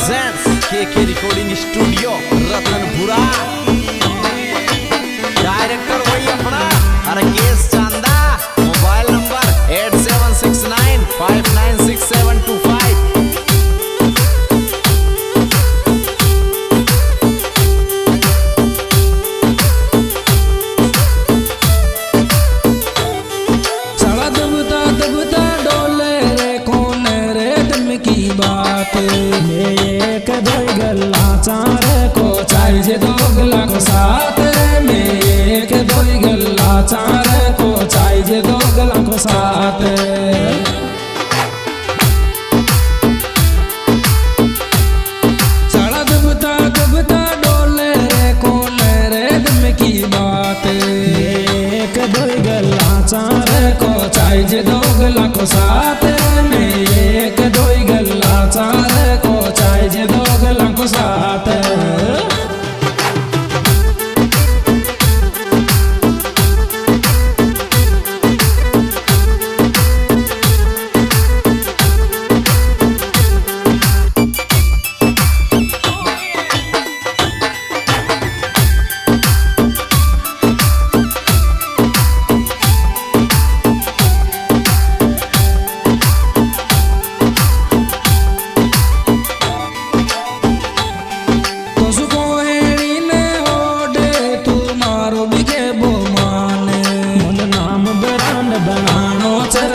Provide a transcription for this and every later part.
presents KK Recording Studio, Ratanpura. Director वही अपना राकेश चांदा. Mobile number 8769596725. एक दो गल्ला चार को चाहिए दो गल्ला को साथ में एक दो गल्ला चार को चाहिए दो गल्ला को साथ चढ़ा दबता दबता डोले रे कौन रे दम की बात एक दो गल्ला चार को चाहिए दो गल्ला को साथ में एक दो गल्ला चार को चाहिए दो गल्ला को साथ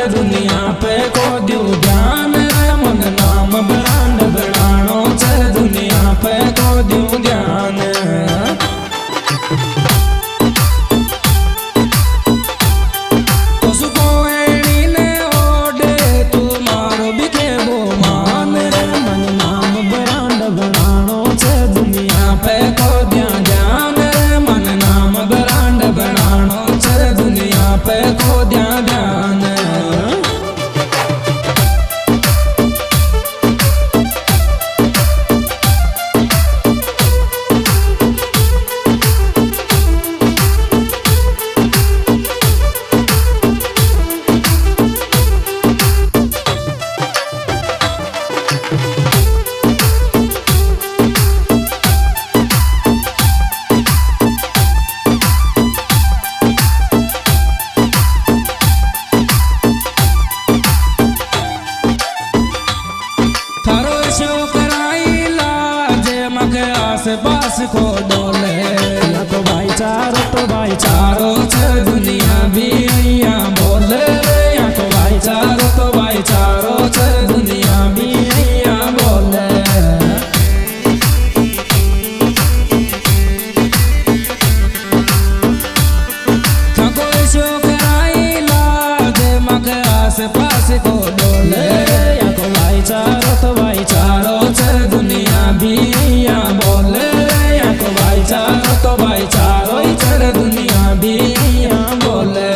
दुनिया पे को दियो ध्यान मन नाम ब्रांड बनानो चल दुनिया पे को दियो ध्यान तो सुको एड़ी ने ओडे तू मारो बिके वो मान रे मन नाम ब्रांड बनानो चल दुनिया पे को दिया ध्यान मन नाम ब्रांड बनानो चल दुनिया पे को दिया ध्यान पास को डोले या तो भाईचारो चल दुनिया भी यहाँ बोले या तो भाईचारो चल दुनिया भी यहाँ बोले कोई शोकराई लागे मगे आस पास को डोले या तो भाईचारो चल दुनिया भी यहाँ बोले तो भाईचारो ही चल दुनिया भी यहाँ बोले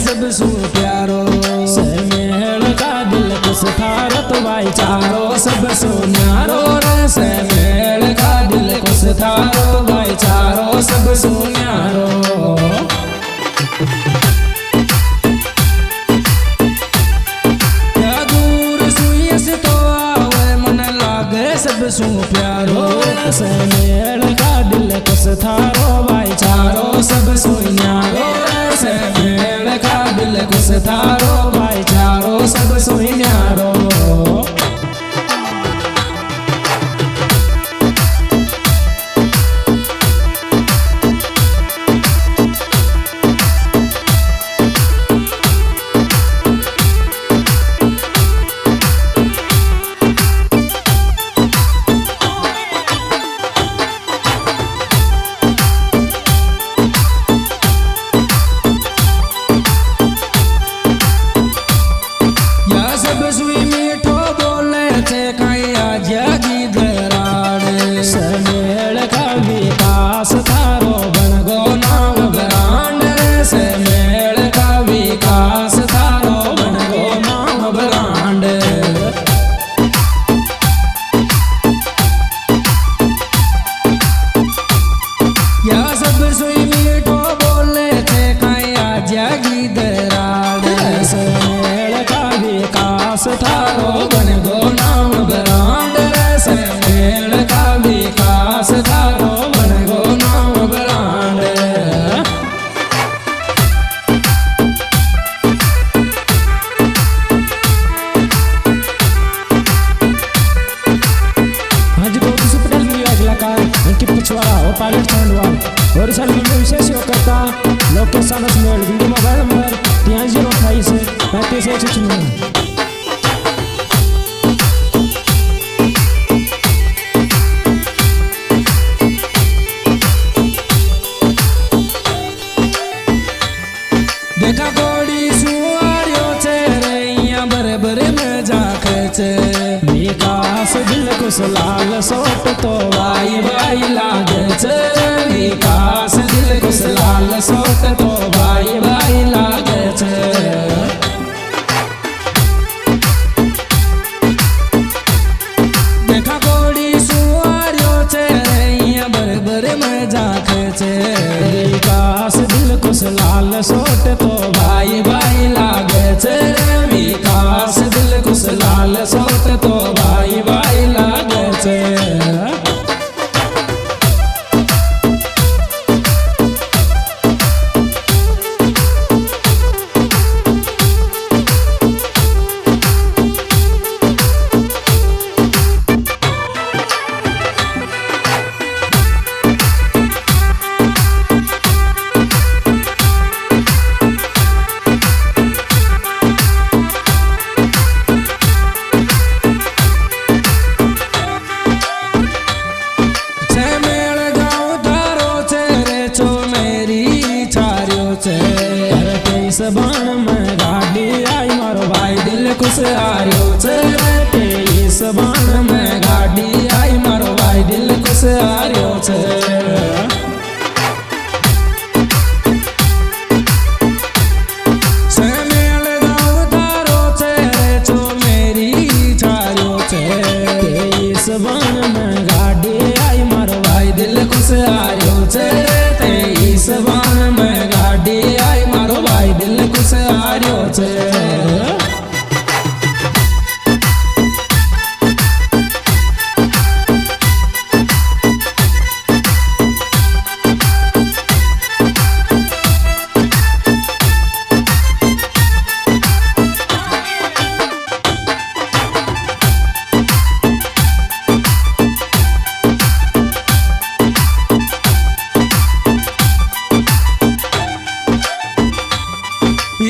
सब सु प्यारो से मेल का दिल कुछ थारो तो भाईचारो सब सु न्यारो रे से मेल का दिल कुछ थारो भाईचारो सब सु न्यारो या दूर सुई से तो आवे मन लागे सब सु प्यारो से मेल का दिल कुछ थारो भाईचारो सब सु न्यारो से मेल का दिल कुछ थारो भाईचारो सब सोई न्यारो बैंडवाल ओरिजिनल में विशेष करता location mail video mobile number 028 35 देखा कोड़ी सुआरियो छे रैया बरबर में जाके छे विकास दिल कुछ लाल सोट तो भाई भाई लागे छे विकास दिल कुछ लाल सोट तो भाई भाई लागे छे देखा कोड़ी सुआरियो छे रैया बरबर में जाके छे विकास दिल कुछ लाल सोट तो भाई भाई लागे छे विकास दिल कुछ लाल सोट तो भाई भाई लागे छे बाण में गाड़ी आई मारो भाई दिल कुछ हारियो छे तेईस बाण में गाड़ी आई मारो भाई दिल कुछ हारियो छे सेमेल गाँव तारो छे छो मेरी छारियो छे तेईस बाण में गाड़ी आई मारो भाई दिल कुछ हारियो छे तेईस बाण में गाड़ी आई मारो भाई दिल कुछ हारियो छे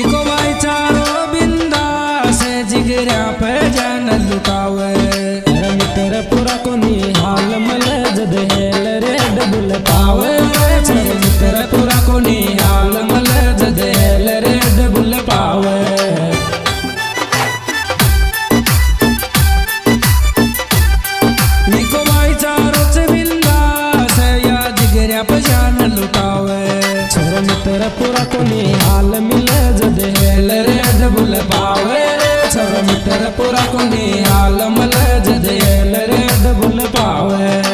इको भाईचारो बिंदा से जिगरा पे जान लुटावे मित्र पूरा कोनी हाल मले जद हेल रे डबल पावे मित्र पूरा कोनी हाल मले जद हेल रे डबल पावे इको भाईचारो से बिंदा से या जिगरा पे जान लुटावे मित्र पूरा कोनी हाल मिले जद हेल रे डबल पावे मित्र पूरा कोनी हाल मिले जद हेल रे डबल पावे